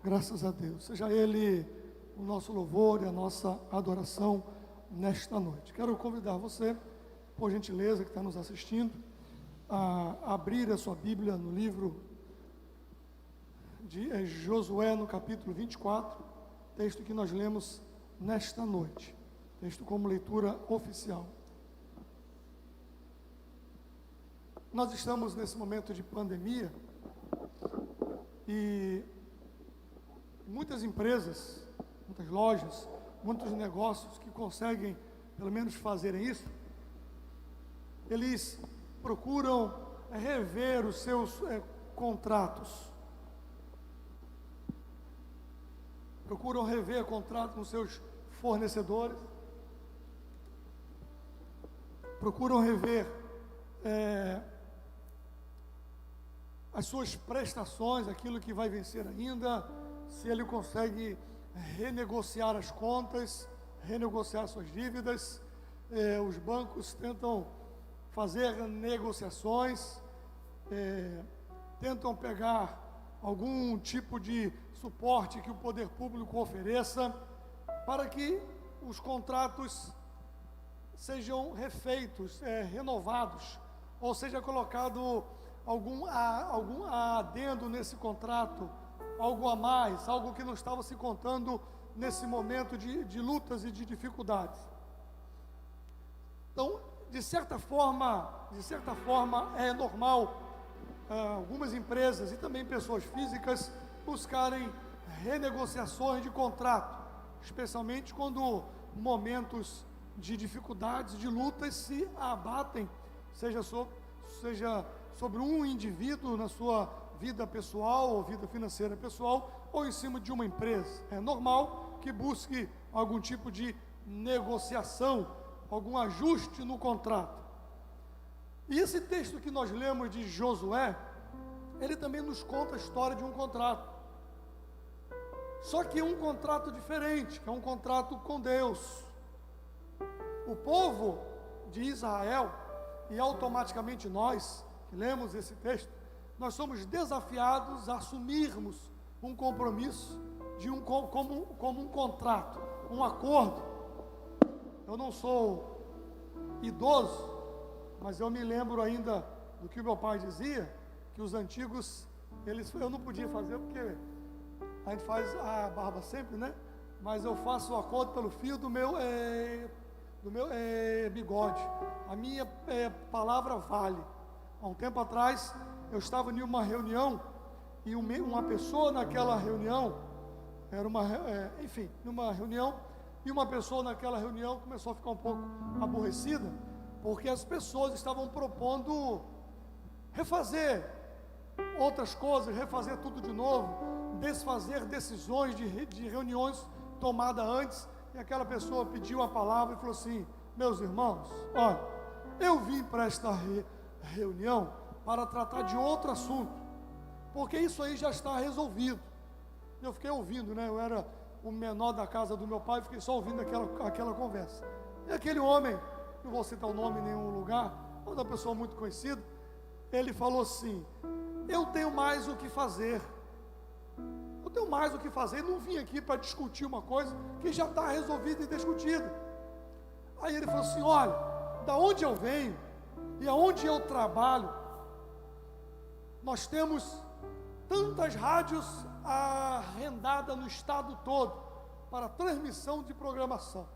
Graças a Deus. Seja Ele o nosso louvor e a nossa adoração nesta noite. Quero convidar você, por gentileza, que está nos assistindo, a abrir a sua Bíblia no livro de Josué, no capítulo 24, texto que nós lemos nesta noite, texto como leitura oficial. Nós estamos nesse momento de pandemia e muitas empresas, muitas lojas, muitos negócios que conseguem pelo menos fazerem isso, eles procuram rever os seus contratos. Procuram rever contrato com seus fornecedores. Procuram rever as suas prestações, aquilo que vai vencer ainda, se ele consegue renegociar as contas, renegociar suas dívidas. Os bancos tentam fazer negociações, tentam pegar algum tipo de suporte que o poder público ofereça, para que os contratos sejam refeitos, renovados, ou seja colocado algum adendo nesse contrato, algo a mais, algo que não estava se contando nesse momento de lutas e de dificuldades. Então, de certa forma é normal algumas empresas e também pessoas físicas buscarem renegociações de contrato, especialmente quando momentos de dificuldades, de lutas se abatem, seja sobre um indivíduo na sua vida pessoal ou vida financeira pessoal, ou em cima de uma empresa. É normal que busque algum tipo de negociação, algum ajuste no contrato. E esse texto que nós lemos de Josué, ele também nos conta a história de um contrato. Só que é um contrato diferente, que é um contrato com Deus. O povo de Israel, e automaticamente nós, que lemos esse texto, nós somos desafiados a assumirmos um compromisso como um contrato, um acordo. Eu não sou idoso, mas eu me lembro ainda do que o meu pai dizia, que os antigos, eu não podia fazer porque a gente faz a barba sempre, né? Mas eu faço o acordo pelo fio do meu bigode. A minha palavra vale. Há um tempo atrás, eu estava em uma reunião e uma pessoa naquela reunião, numa reunião, e uma pessoa naquela reunião começou a ficar um pouco aborrecida, porque as pessoas estavam propondo refazer outras coisas, refazer tudo de novo, desfazer decisões de reuniões tomadas antes, e aquela pessoa pediu a palavra e falou assim: meus irmãos, olha, eu vim para esta reunião para tratar de outro assunto, porque isso aí já está resolvido. Eu fiquei ouvindo, né? Eu era o menor da casa do meu pai, fiquei só ouvindo aquela conversa. E aquele homem, não vou citar o nome em nenhum lugar, uma pessoa muito conhecida, ele falou assim: eu tenho mais o que fazer. Eu tenho mais o que fazer, e não vim aqui para discutir uma coisa que já está resolvida e discutida. Aí ele falou assim: olha, da onde eu venho e aonde eu trabalho, nós temos tantas rádios arrendadas no estado todo para transmissão de programação,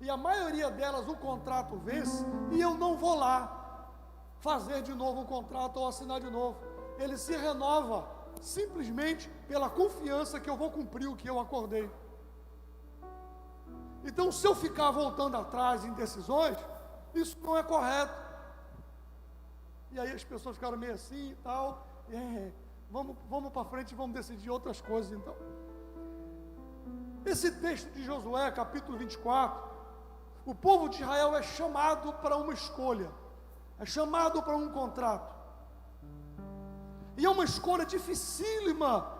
e a maioria delas o contrato vence, e eu não vou lá fazer de novo um contrato ou assinar de novo. Ele se renova simplesmente pela confiança que eu vou cumprir o que eu acordei. Então, se eu ficar voltando atrás em decisões, isso não é correto. E aí as pessoas ficaram meio assim e tal, vamos para frente e vamos decidir outras coisas então. Esse texto de Josué, capítulo 24, o povo de Israel é chamado para uma escolha, é chamado para um contrato, e é uma escolha dificílima,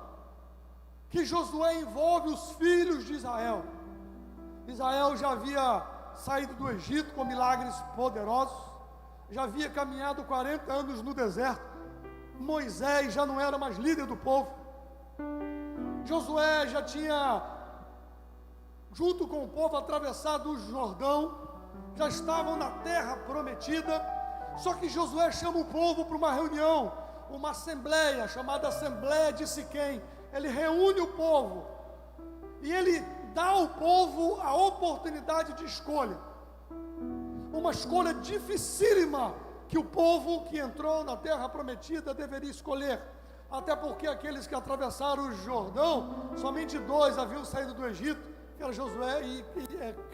que Josué envolve os filhos de Israel. Israel já havia saído do Egito com milagres poderosos, já havia caminhado 40 anos no deserto. Moisés já não era mais líder do povo. Josué já tinha, junto com o povo, atravessado o Jordão, já estavam na terra prometida. Só que Josué chama o povo para uma reunião, uma assembleia, chamada Assembleia de Siquém. Ele reúne o povo, e ele dá ao povo a oportunidade de escolha. Uma escolha dificílima, que o povo que entrou na terra prometida deveria escolher. Até porque aqueles que atravessaram o Jordão, somente 2 haviam saído do Egito, que era Josué e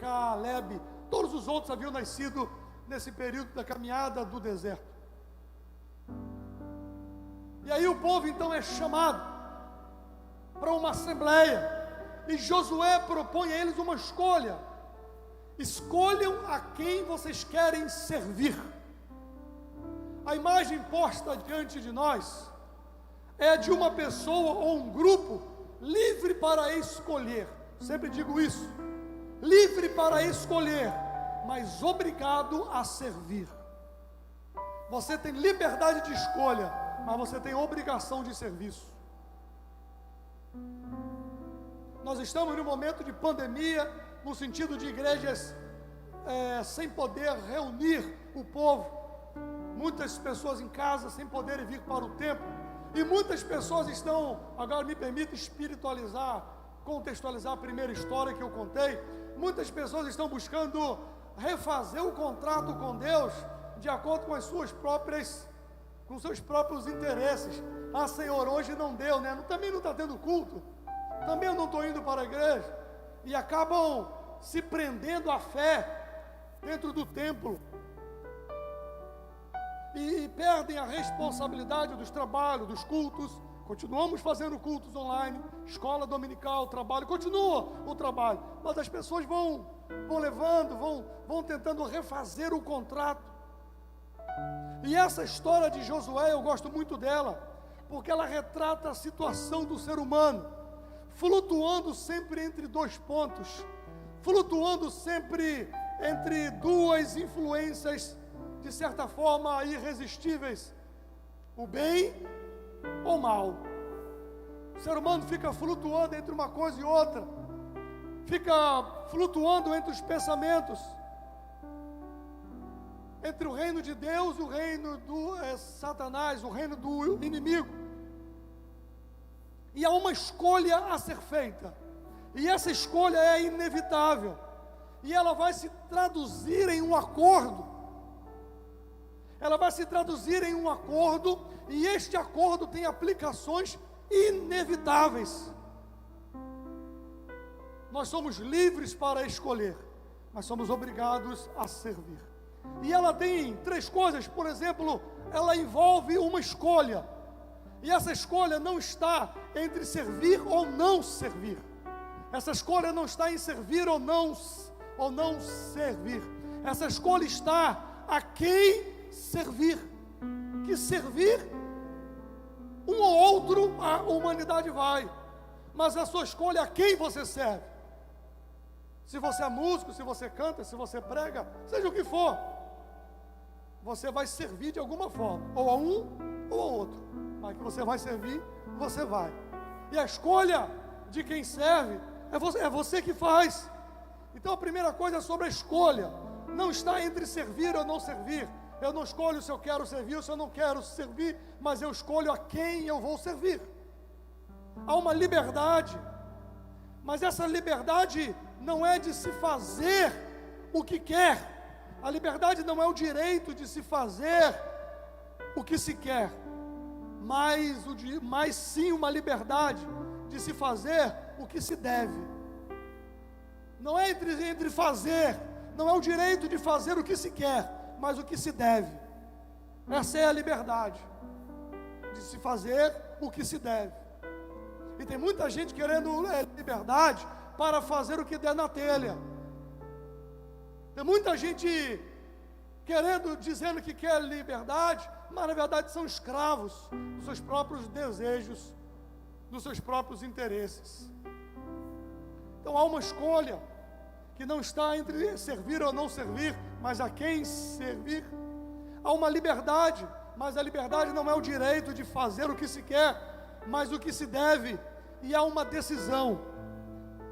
Calebe. Todos os outros haviam nascido nesse período da caminhada do deserto. E aí o povo então é chamado para uma assembleia, e Josué propõe a eles uma escolha: escolham a quem vocês querem servir. A imagem posta diante de nós é de uma pessoa ou um grupo livre para escolher. Sempre digo isso: livre para escolher, mas obrigado a servir. Você tem liberdade de escolha, mas você tem obrigação de serviço. Nós estamos num momento de pandemia, no sentido de igrejas sem poder reunir o povo, muitas pessoas em casa sem poderem vir para o templo, e muitas pessoas estão, agora me permita contextualizar a primeira história que eu contei. Muitas pessoas estão buscando refazer o contrato com Deus de acordo com com seus próprios interesses. Ah, Senhor, hoje não deu, né? Também não está tendo culto, também eu não estou indo para a igreja, e acabam se prendendo à fé dentro do templo, e perdem a responsabilidade dos trabalhos, dos cultos. Continuamos fazendo cultos online, escola dominical, trabalho, continua o trabalho, mas as pessoas vão tentando refazer o contrato. E essa história de Josué, eu gosto muito dela, porque ela retrata a situação do ser humano, flutuando sempre entre 2 pontos, flutuando sempre entre 2 influências, de certa forma irresistíveis: o bem ou o mal. O ser humano fica flutuando entre uma coisa e outra, fica flutuando entre os pensamentos, entre o reino de Deus e o reino do Satanás, o reino do inimigo. E há uma escolha a ser feita, e essa escolha é inevitável, e ela vai se traduzir em um acordo. Ela vai se traduzir em um acordo, e este acordo tem aplicações inevitáveis. Nós somos livres para escolher, mas somos obrigados a servir. E ela tem 3 coisas. Por exemplo, ela envolve uma escolha, e essa escolha não está entre servir ou não servir. Essa escolha não está em servir ou não servir. Essa escolha está a quem servir. Que servir um ou outro a humanidade vai, mas a sua escolha é a quem você serve. Se você é músico, se você canta, se você prega, seja o que for, você vai servir de alguma forma, ou a um ou a outro, mas que você vai servir, você vai. E a escolha de quem serve é você que faz. Então a primeira coisa é sobre a escolha. Não está entre servir ou não servir. Eu não escolho se eu quero servir ou se eu não quero servir, mas eu escolho a quem eu vou servir. Há uma liberdade, mas essa liberdade não é de se fazer o que quer. A liberdade não é o direito de se fazer o que se quer, mas sim uma liberdade de se fazer o que se deve. Não é entre fazer, não é o direito de fazer o que se quer, mas o que se deve. Essa é a liberdade de se fazer o que se deve. E tem muita gente querendo liberdade para fazer o que der na telha. Tem muita gente dizendo que quer liberdade, mas na verdade são escravos dos seus próprios desejos, dos seus próprios interesses. Então há uma escolha que não está entre servir ou não servir, mas a quem servir. Há uma liberdade, mas a liberdade não é o direito de fazer o que se quer, mas o que se deve. e há uma decisão.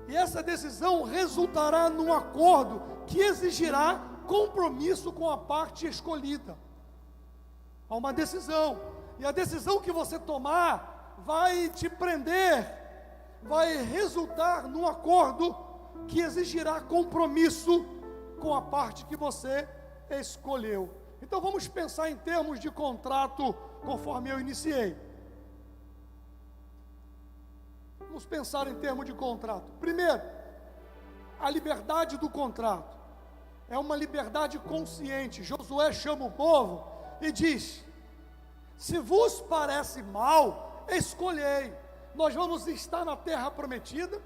E essa decisão resultará num acordo que exigirá compromisso com a parte escolhida. Há uma decisão, e a decisão que você tomar vai te prender, vai resultar num acordo que exigirá compromisso com a parte que você escolheu. Então vamos pensar em termos de contrato, conforme eu iniciei. Vamos pensar em termos de contrato. Primeiro, a liberdade do contrato. É uma liberdade consciente. Josué chama o povo e diz: se vos parece mal, escolhei. Nós vamos estar na terra prometida.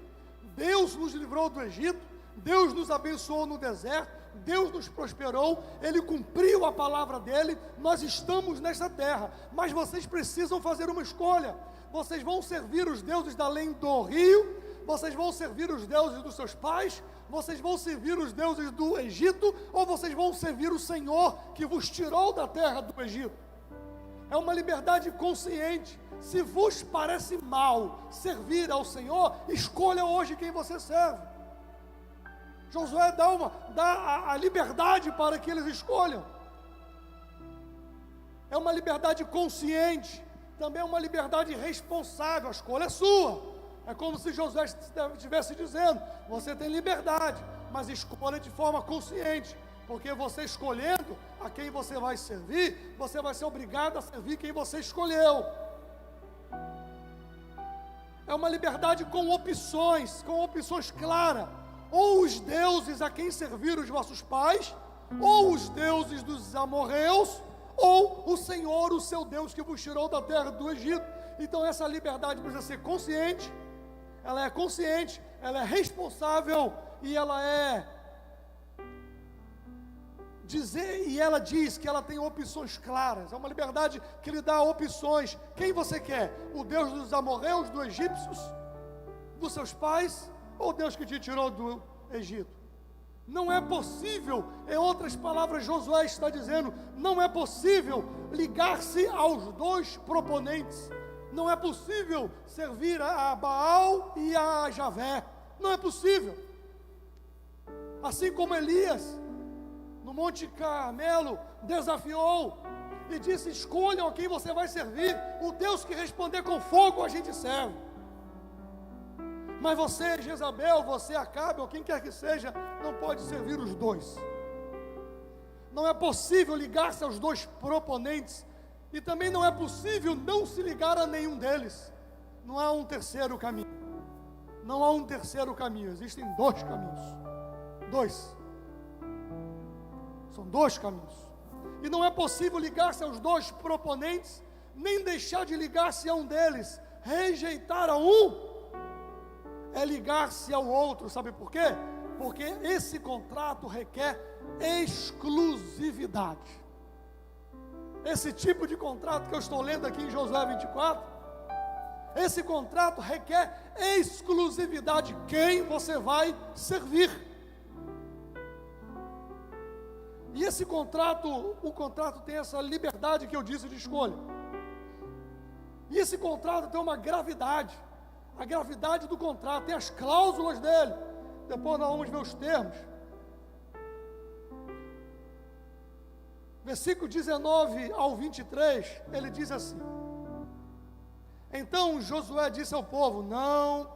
Deus nos livrou do Egito, Deus nos abençoou no deserto, Deus nos prosperou, Ele cumpriu a palavra dEle, nós estamos nessa terra, mas vocês precisam fazer uma escolha. Vocês vão servir os deuses da além do rio, vocês vão servir os deuses dos seus pais, vocês vão servir os deuses do Egito, ou vocês vão servir o Senhor que vos tirou da terra do Egito. É uma liberdade consciente. Se vos parece mal servir ao Senhor, escolha hoje quem você serve. Josué dá a liberdade para que eles escolham. É uma liberdade consciente, também é uma liberdade responsável. A escolha é sua. É como se Josué estivesse dizendo: você tem liberdade, mas escolha de forma consciente, porque você escolhendo a quem você vai servir, você vai ser obrigado a servir quem você escolheu. É uma liberdade com opções claras. Ou os deuses a quem serviram os vossos pais, ou os deuses dos amorreus, ou o Senhor, o seu Deus, que vos tirou da terra do Egito. Então essa liberdade precisa ser consciente, ela é consciente, ela é responsável, e ela ela diz que ela tem opções claras. É uma liberdade que lhe dá opções. Quem você quer? O Deus dos amorreus, dos egípcios, dos seus pais, ou o Deus que te tirou do Egito? Não é possível, em outras palavras, Josué está dizendo, não é possível ligar-se aos dois proponentes. Não é possível servir a Baal e a Javé. Não é possível. Assim como Elias, no Monte Carmelo, desafiou e disse: escolham a quem você vai servir. O Deus que responder com fogo, a gente serve. Mas você, Jezabel, você, Acabe, ou quem quer que seja, não pode servir os dois. Não é possível ligar-se aos dois proponentes, e também não é possível não se ligar a nenhum deles. Não há um terceiro caminho. Não há um terceiro caminho. Existem dois caminhos. Dois. São dois caminhos. E não é possível ligar-se aos dois proponentes, nem deixar de ligar-se a um deles. Rejeitar a um é ligar-se ao outro. Sabe por quê? Porque esse contrato requer exclusividade. Esse tipo de contrato que eu estou lendo aqui em Josué 24, esse contrato requer exclusividade. Quem você vai servir? E esse contrato, o contrato tem essa liberdade que eu disse de escolha. E esse contrato tem uma gravidade. A gravidade do contrato, tem as cláusulas dele. Depois nós vamos ver os termos. Versículo 19 ao 23, ele diz assim: então Josué disse ao povo: não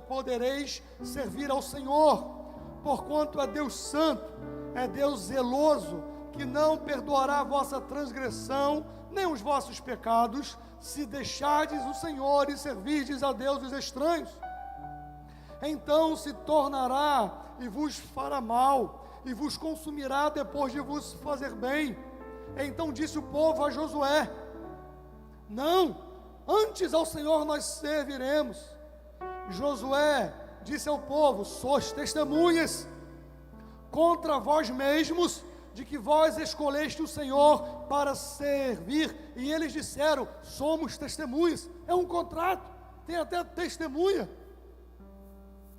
podereis servir ao Senhor, porquanto é Deus santo, é Deus zeloso, que não perdoará a vossa transgressão, nem os vossos pecados, se deixardes o Senhor e servirdes a deuses estranhos. Então se tornará e vos fará mal, e vos consumirá depois de vos fazer bem. Então disse o povo a Josué: não, antes ao Senhor nós serviremos. Josué disse ao povo: sois testemunhas contra vós mesmos, de que vós escolheste o Senhor para servir. E eles disseram: somos testemunhas. É um contrato, tem até testemunha.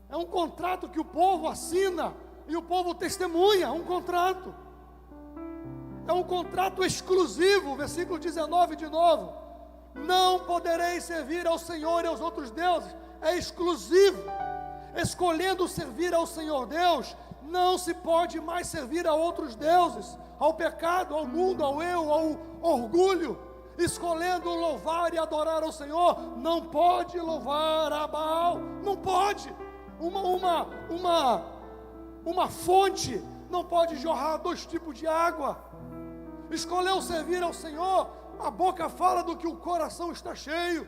É um contrato que o povo assina e o povo testemunha. Um contrato. É um contrato exclusivo. Versículo 19 de novo: não podereis servir ao Senhor e aos outros deuses. é exclusivo. Escolhendo servir ao Senhor Deus, não se pode mais servir a outros deuses, ao pecado, ao mundo, ao eu, ao orgulho. Escolhendo louvar e adorar ao Senhor, não pode louvar a Baal, não pode. Uma fonte não pode jorrar 2 tipos de água. Escolheu servir ao Senhor, a boca fala do que o coração está cheio.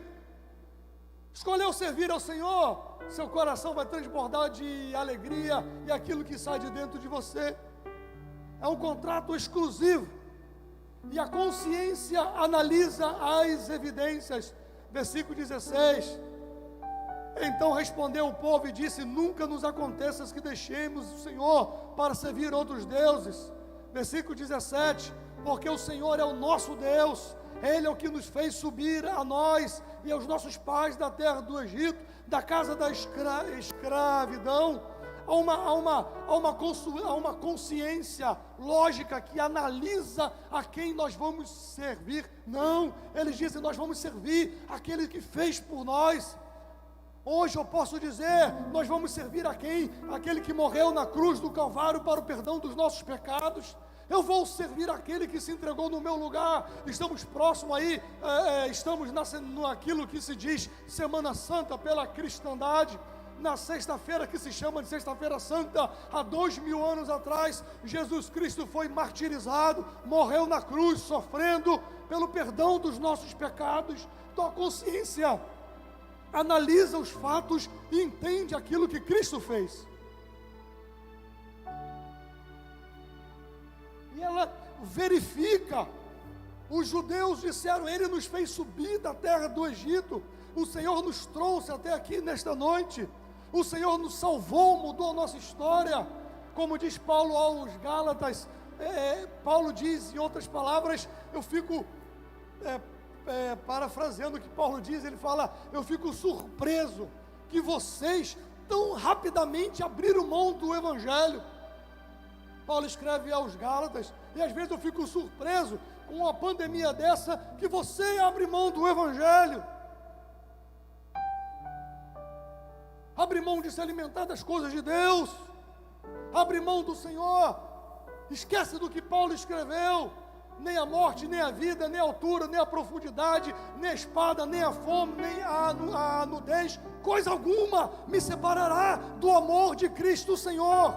Escolheu servir ao Senhor, seu coração vai transbordar de alegria e aquilo que sai de dentro de você. É um contrato exclusivo. E a consciência analisa as evidências. Versículo 16. Então respondeu o povo e disse: nunca nos aconteça que deixemos o Senhor para servir outros deuses. Versículo 17. Porque o Senhor é o nosso Deus, Ele é o que nos fez subir a nós e aos nossos pais da terra do Egito, da casa da escravidão. Há uma consciência lógica que analisa a quem nós vamos servir. Não, eles dizem: nós vamos servir aquele que fez por nós. Hoje eu posso dizer: nós vamos servir a quem? Aquele que morreu na cruz do Calvário para o perdão dos nossos pecados. Eu vou servir aquele que se entregou no meu lugar. Estamos próximos aí, estamos naquilo que se diz Semana Santa pela cristandade. Na sexta-feira, que se chama de Sexta-feira Santa, há 2000 anos atrás, Jesus Cristo foi martirizado, morreu na cruz, sofrendo pelo perdão dos nossos pecados. Então a consciência analisa os fatos e entende aquilo que Cristo fez. E ela verifica. Os judeus disseram: Ele nos fez subir da terra do Egito. O Senhor nos trouxe até aqui nesta noite. O Senhor nos salvou, mudou a nossa história. Como diz Paulo aos Gálatas, Paulo diz, em outras palavras, eu fico parafraseando o que Paulo diz, ele fala: eu fico surpreso que vocês tão rapidamente abriram mão do Evangelho. Paulo escreve aos Gálatas, e às vezes eu fico surpreso com uma pandemia dessa, que você abre mão do Evangelho, abre mão de se alimentar das coisas de Deus, abre mão do Senhor, esquece do que Paulo escreveu: nem a morte, nem a vida, nem a altura, nem a profundidade, nem a espada, nem a fome, nem a nudez, coisa alguma me separará do amor de Cristo Senhor.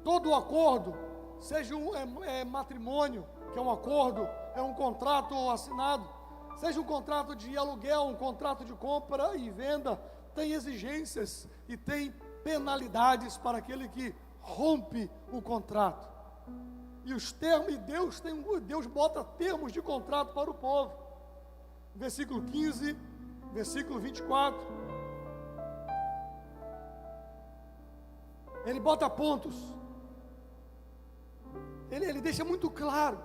Todo acordo, seja matrimônio, que é um acordo, é um contrato assinado, seja um contrato de aluguel, um contrato de compra e venda, tem exigências e tem penalidades para aquele que rompe o contrato. E os termos, e Deus bota termos de contrato para o povo. Versículo 15, versículo 24. Ele bota pontos. Ele deixa muito claro.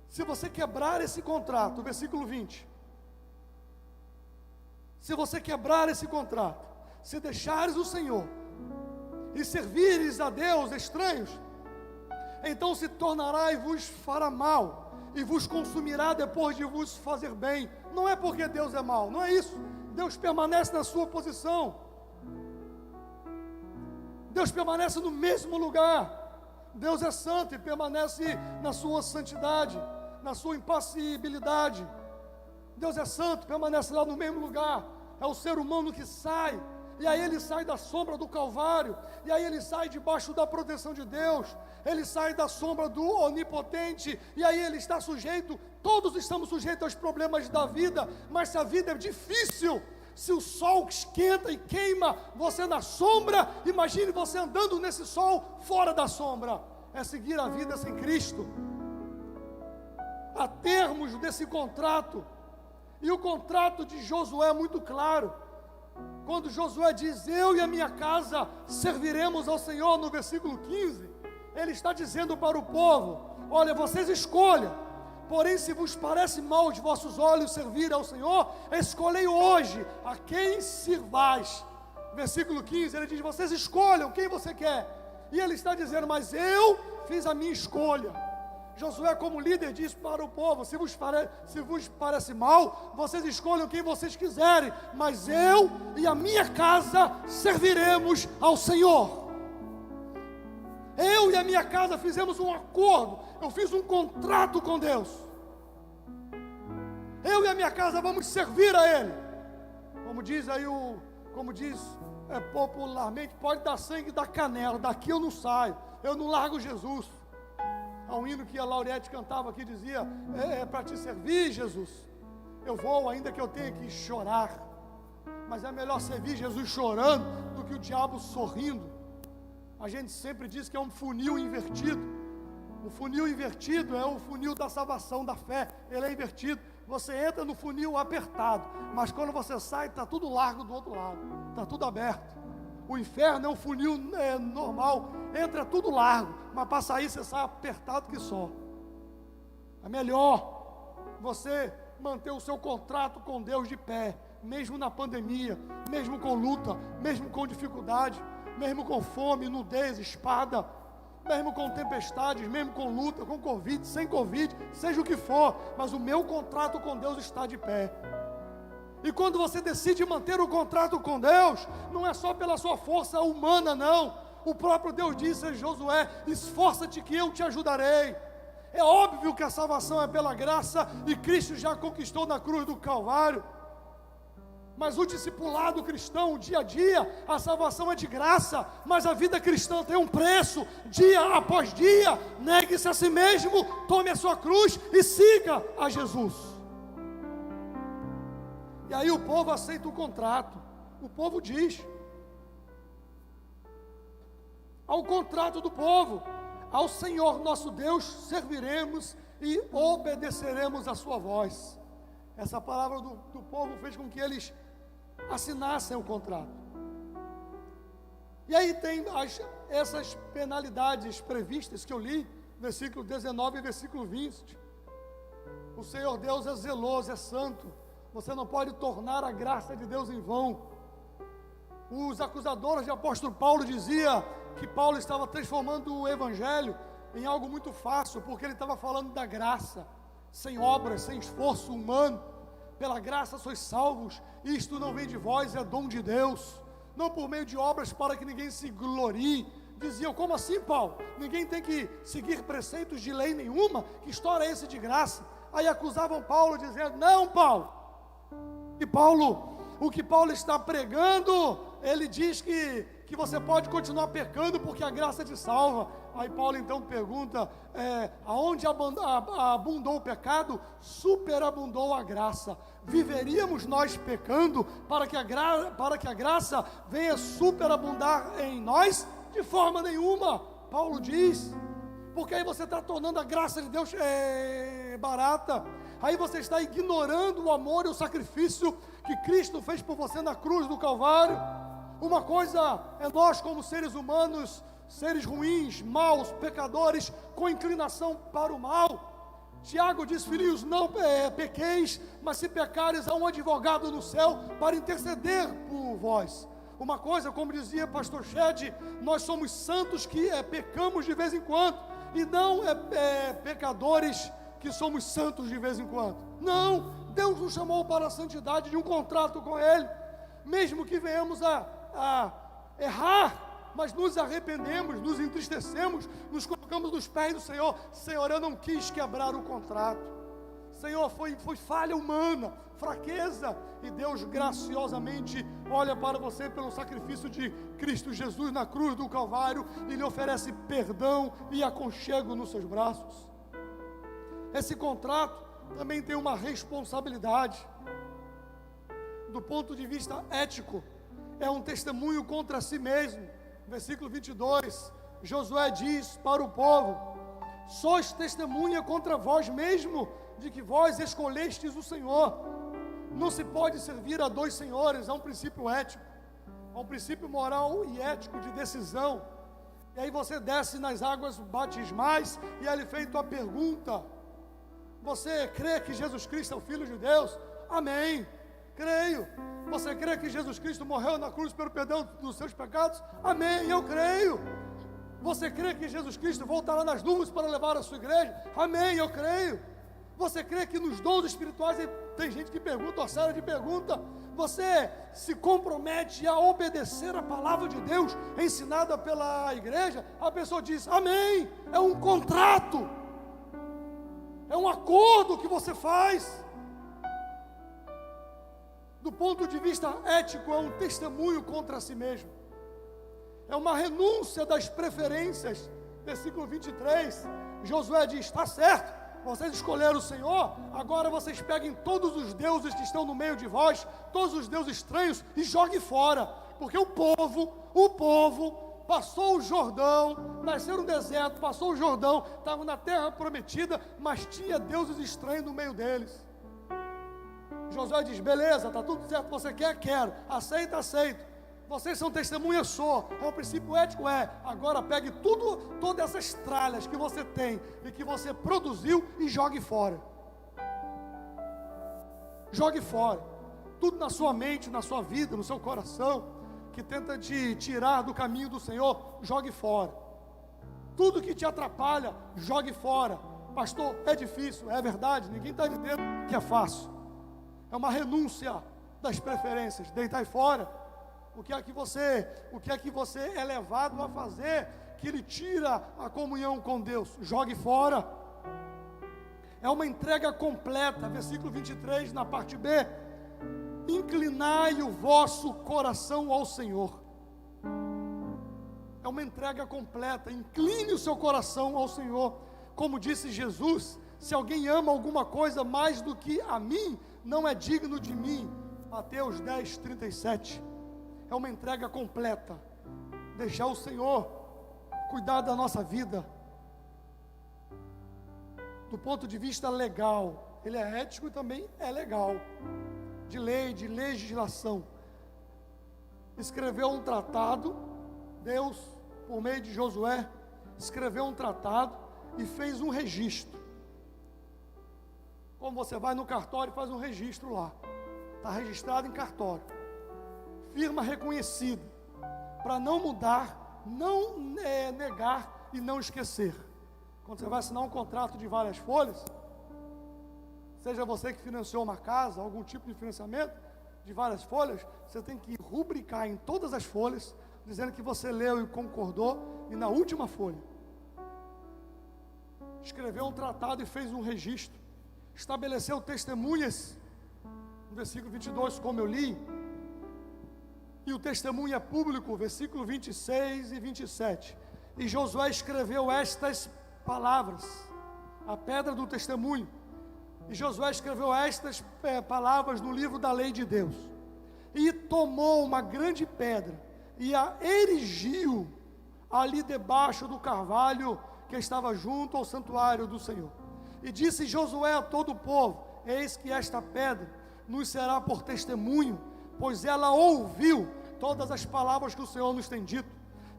Se você quebrar esse contrato, versículo 20. Se você quebrar esse contrato, se deixares o Senhor e servires a Deus estranhos, então se tornará e vos fará mal, e vos consumirá depois de vos fazer bem. Não é porque Deus é mau, não é isso. Deus permanece na sua posição. Deus permanece no mesmo lugar. Deus é santo e permanece na sua santidade, na sua impassibilidade. Deus é santo, permanece lá no mesmo lugar. É o ser humano que sai, e aí ele sai da sombra do Calvário, e aí ele sai debaixo da proteção de Deus, ele sai da sombra do Onipotente, e aí ele está sujeito. Todos estamos sujeitos aos problemas da vida, mas se a vida é difícil, se o sol esquenta e queima você na sombra, imagine você andando nesse sol fora da sombra. É seguir a vida sem Cristo. A termos desse contrato, e o contrato de Josué é muito claro. Quando Josué diz: eu e a minha casa serviremos ao Senhor, no versículo 15, ele está dizendo para o povo: olha, vocês escolham. Porém, se vos parece mal aos vossos olhos servir ao Senhor, escolhei hoje a quem sirvais. Versículo 15, ele diz: vocês escolham quem você quer. E ele está dizendo: mas eu fiz a minha escolha. Josué, como líder, disse para o povo: se vos parece mal, vocês escolham quem vocês quiserem, mas eu e a minha casa serviremos ao Senhor. Eu e a minha casa fizemos um acordo, eu fiz um contrato com Deus. Eu e a minha casa vamos servir a Ele. Como diz popularmente, pode dar sangue da canela, daqui eu não saio, eu não largo Jesus. Há um hino que a Laurete cantava aqui, dizia: é para te servir, Jesus. Eu vou, ainda que eu tenha que chorar, mas é melhor servir Jesus chorando do que o diabo sorrindo. A gente sempre diz que é um funil invertido. O funil invertido é o funil da salvação, da fé. Ele é invertido. Você entra no funil apertado, mas quando você sai, está tudo largo do outro lado, está tudo aberto. O inferno é um funil normal, entra tudo largo, mas para sair você sai apertado que só. É melhor você manter o seu contrato com Deus de pé, mesmo na pandemia, mesmo com luta, mesmo com dificuldade, mesmo com fome, nudez, espada, mesmo com tempestades, mesmo com luta, com Covid, sem Covid, seja o que for, mas o meu contrato com Deus está de pé. E quando você decide manter o contrato com Deus, não é só pela sua força humana, não. O próprio Deus disse a Josué: esforça-te que eu te ajudarei. É óbvio que a salvação é pela graça, e Cristo já conquistou na cruz do Calvário. Mas o discipulado cristão, o dia a dia, a salvação é de graça, mas a vida cristã tem um preço. Dia após dia, negue-se a si mesmo, tome a sua cruz e siga a Jesus. E aí o povo aceita o contrato. O povo diz: ao contrato do povo, ao Senhor nosso Deus serviremos e obedeceremos a sua voz. Essa palavra do povo fez com que eles assinassem o contrato. E aí tem essas penalidades previstas que eu li, versículo 19 e versículo 20. O Senhor Deus é zeloso, é santo. Você não pode tornar a graça de Deus em vão. Os acusadores de apóstolo Paulo diziam que Paulo estava transformando o evangelho em algo muito fácil, porque ele estava falando da graça, sem obras, sem esforço humano. Pela graça sois salvos, isto não vem de vós, é dom de Deus, não por meio de obras para que ninguém se glorie. Diziam: como assim, Paulo? Ninguém tem que seguir preceitos de lei nenhuma? Que história é essa de graça? Aí acusavam Paulo, dizendo: não, Paulo, o que Paulo está pregando, ele diz que você pode continuar pecando porque a graça te salva. Aí Paulo então pergunta: aonde abundou o pecado, superabundou a graça. Viveríamos nós pecando para que a graça venha superabundar em nós? De forma nenhuma, Paulo diz. Porque aí você está tornando a graça de Deus barata. Aí você está ignorando o amor e o sacrifício que Cristo fez por você na cruz do Calvário. Uma coisa é nós, como seres humanos, seres ruins, maus, pecadores, com inclinação para o mal. Tiago diz: filhinhos, não pequeis, mas se pecares, há um advogado no céu para interceder por vós. Uma coisa, como dizia pastor Shed, nós somos santos que pecamos de vez em quando, e não pecadores que somos santos de vez em quando. Não, Deus nos chamou para a santidade de um contrato com Ele, mesmo que venhamos a errar, mas nos arrependemos, nos entristecemos, nos colocamos nos pés do Senhor. Senhor, eu não quis quebrar o contrato. Senhor, foi falha humana, fraqueza, e Deus graciosamente olha para você pelo sacrifício de Cristo Jesus na cruz do Calvário e lhe oferece perdão e aconchego nos seus braços. Esse contrato também tem uma responsabilidade. Do ponto de vista ético, é um testemunho contra si mesmo. Versículo 22, Josué diz para o povo: sois testemunha contra vós mesmo, de que vós escolhestes o Senhor. Não se pode servir a dois senhores. Há um princípio ético, há um princípio moral e ético de decisão. E aí você desce nas águas batismais e é lhe feita a pergunta: você crê que Jesus Cristo é o Filho de Deus? Amém, creio. Você crê que Jesus Cristo morreu na cruz pelo perdão dos seus pecados? Amém, eu creio. Você crê que Jesus Cristo voltará nas nuvens para levar a sua igreja? Amém, eu creio. Você crê que nos dons espirituais, tem gente que pergunta, uma série de perguntas, você se compromete a obedecer a palavra de Deus ensinada pela igreja? A pessoa diz, amém, é um contrato, é um acordo que você faz. Do ponto de vista ético, é um testemunho contra si mesmo, é uma renúncia das preferências. Versículo 23, Josué diz, está certo, vocês escolheram o Senhor, agora vocês peguem todos os deuses que estão no meio de vós, todos os deuses estranhos, e joguem fora, porque o povo passou o Jordão, nasceu no deserto, passou o Jordão, estava na terra prometida, mas tinha deuses estranhos no meio deles. Josué diz, beleza, está tudo certo, você quer? Quero, aceita, aceito. Vocês são testemunhas só, é um princípio ético, agora pegue todas essas tralhas que você tem e que você produziu e jogue fora. Jogue fora, tudo na sua mente, na sua vida, no seu coração, que tenta te tirar do caminho do Senhor, jogue fora. Tudo que te atrapalha, jogue fora. Pastor, é difícil, é verdade, ninguém está dizendo que é fácil. É uma renúncia das preferências, deitar fora. O que é que você é levado a fazer que lhe tira a comunhão com Deus? Jogue fora. É uma entrega completa. Versículo 23, na parte B. Inclinai o vosso coração ao Senhor. É uma entrega completa. Incline o seu coração ao Senhor. Como disse Jesus, se alguém ama alguma coisa mais do que a mim, não é digno de mim. Mateus 10, 37. É uma entrega completa, deixar o Senhor cuidar da nossa vida, do ponto de vista legal. Ele é ético e também é legal, de lei, de legislação. Escreveu um tratado, Deus, por meio de Josué, escreveu um tratado e fez um registro. Como você vai no cartório e faz um registro lá, está registrado em cartório, firma reconhecida, para não mudar, não negar e não esquecer. Quando você vai assinar um contrato de várias folhas, seja você que financiou uma casa, algum tipo de financiamento de várias folhas, você tem que rubricar em todas as folhas, dizendo que você leu e concordou, e na última folha, escreveu um tratado e fez um registro, estabeleceu testemunhas, no versículo 22, como eu li, e o testemunho é público, versículo 26 e 27. E Josué escreveu estas palavras, a pedra do testemunho. E Josué escreveu estas palavras no livro da lei de Deus. E tomou uma grande pedra e a erigiu ali debaixo do carvalho que estava junto ao santuário do Senhor. E disse Josué a todo o povo: eis que esta pedra nos será por testemunho, pois ela ouviu todas as palavras que o Senhor nos tem dito,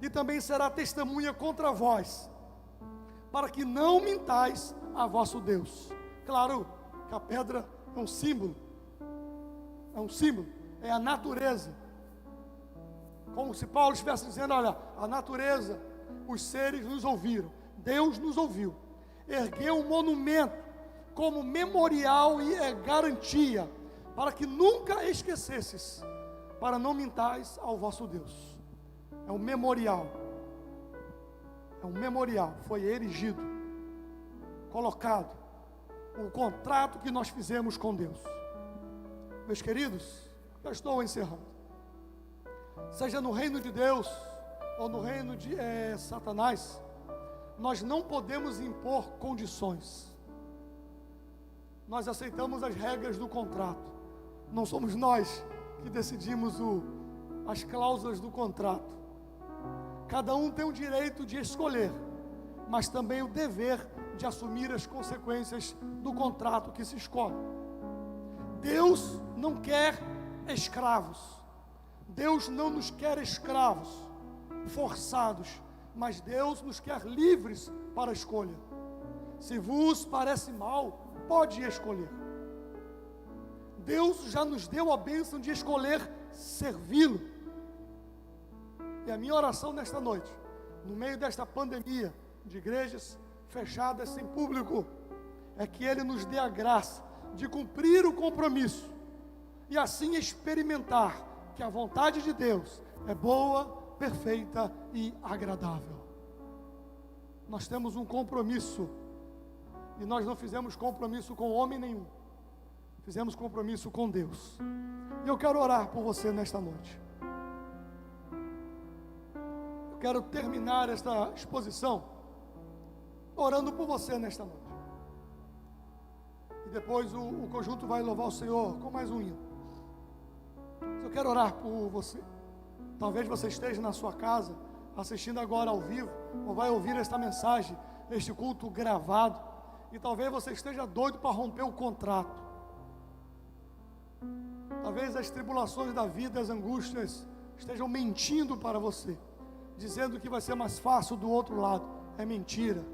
e também será testemunha contra vós, para que não mintais a vosso Deus. Claro que a pedra é um símbolo, é a natureza, como se Paulo estivesse dizendo: olha, a natureza, os seres nos ouviram, Deus nos ouviu, ergueu um monumento como memorial e garantia, para que nunca esquecesses, para não mintais ao vosso Deus. É um memorial, foi erigido, colocado, o contrato que nós fizemos com Deus. Meus queridos, já estou encerrando. Seja no reino de Deus ou no reino de Satanás, nós não podemos impor condições. Nós aceitamos as regras do contrato. Não somos nós que decidimos as cláusulas do contrato. Cada um tem o direito de escolher, mas também o dever de assumir as consequências do contrato que se escolhe. Deus não quer escravos. Deus não nos quer escravos, forçados, mas Deus nos quer livres para a escolha. Se vos parece mal, pode escolher. Deus já nos deu a bênção de escolher servi-lo. E a minha oração nesta noite no meio desta pandemia de igrejas fechadas sem público, é que Ele nos dê a graça de cumprir o compromisso e assim experimentar que a vontade de Deus é boa, perfeita e agradável. Nós temos um compromisso, e nós não fizemos compromisso com homem nenhum, fizemos compromisso com Deus. E eu quero orar por você nesta noite. Eu quero terminar esta exposição orando por você nesta noite. E depois o conjunto vai louvar o Senhor com mais um hino. Eu quero orar por você. Talvez você esteja na sua casa, assistindo agora ao vivo, ou vai ouvir esta mensagem, este culto gravado, e talvez você esteja doido para romper o contrato. Talvez as tribulações da vida, as angústias, estejam mentindo para você, dizendo que vai ser mais fácil do outro lado. É mentira.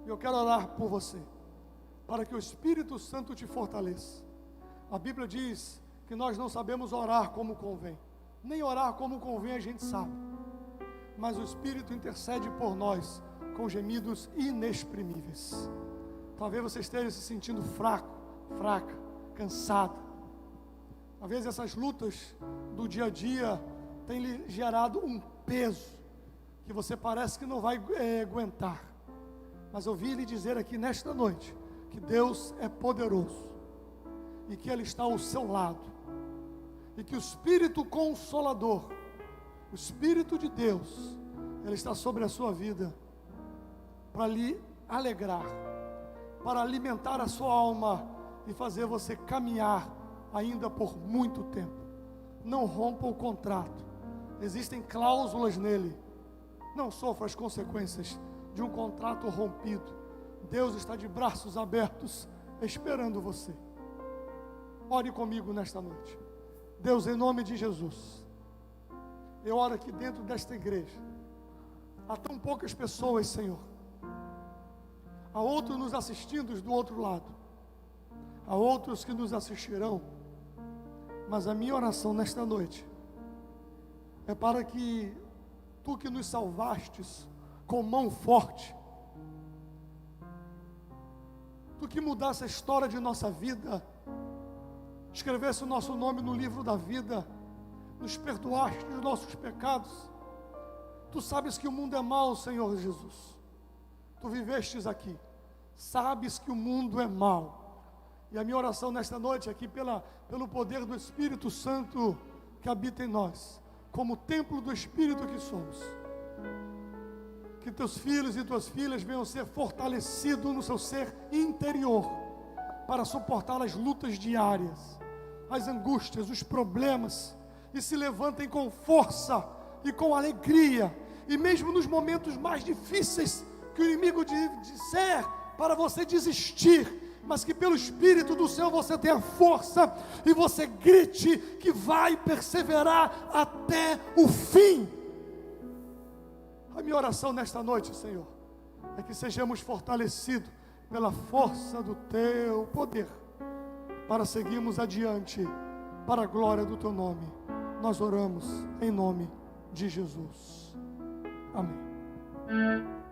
E eu quero orar por você, para que o Espírito Santo te fortaleça. A Bíblia diz que nós não sabemos orar como convém, nem orar como convém a gente sabe, mas o Espírito intercede por nós com gemidos inexprimíveis. Talvez você esteja se sentindo fraco, fraca, cansado. Talvez essas lutas do dia a dia tenham lhe gerado um peso que você parece que não vai aguentar. Mas eu vim lhe dizer aqui nesta noite que Deus é poderoso e que Ele está ao seu lado, e que o Espírito Consolador, o Espírito de Deus, Ele está sobre a sua vida para lhe alegrar, para alimentar a sua alma e fazer você caminhar ainda por muito tempo. Não rompa o contrato, existem cláusulas nele. Não sofra as consequências de um contrato rompido. Deus está de braços abertos esperando você. Ore comigo nesta noite. Deus, em nome de Jesus, eu oro aqui dentro desta igreja. Há tão poucas pessoas, Senhor. Há outros nos assistindo do outro lado. Há outros que nos assistirão. Mas a minha oração nesta noite é para que Tu que nos salvastes com mão forte, Tu que mudasse a história de nossa vida, escrevesse o nosso nome no livro da vida, nos perdoaste dos nossos pecados. Tu sabes que o mundo é mau, Senhor Jesus. Tu vivestes aqui, sabes que o mundo é mau. E a minha oração nesta noite aqui, pelo poder do Espírito Santo que habita em nós, como templo do Espírito que somos, que teus filhos e tuas filhas venham ser fortalecidos no seu ser interior, para suportar as lutas diárias, as angústias, os problemas, e se levantem com força e com alegria, e mesmo nos momentos mais difíceis que o inimigo disser para você desistir, mas que pelo Espírito do Senhor você tenha força e você grite que vai perseverar até o fim. A minha oração nesta noite, Senhor, é que sejamos fortalecidos pela força do Teu poder, para seguirmos adiante, para a glória do Teu nome. Nós oramos em nome de Jesus. Amém.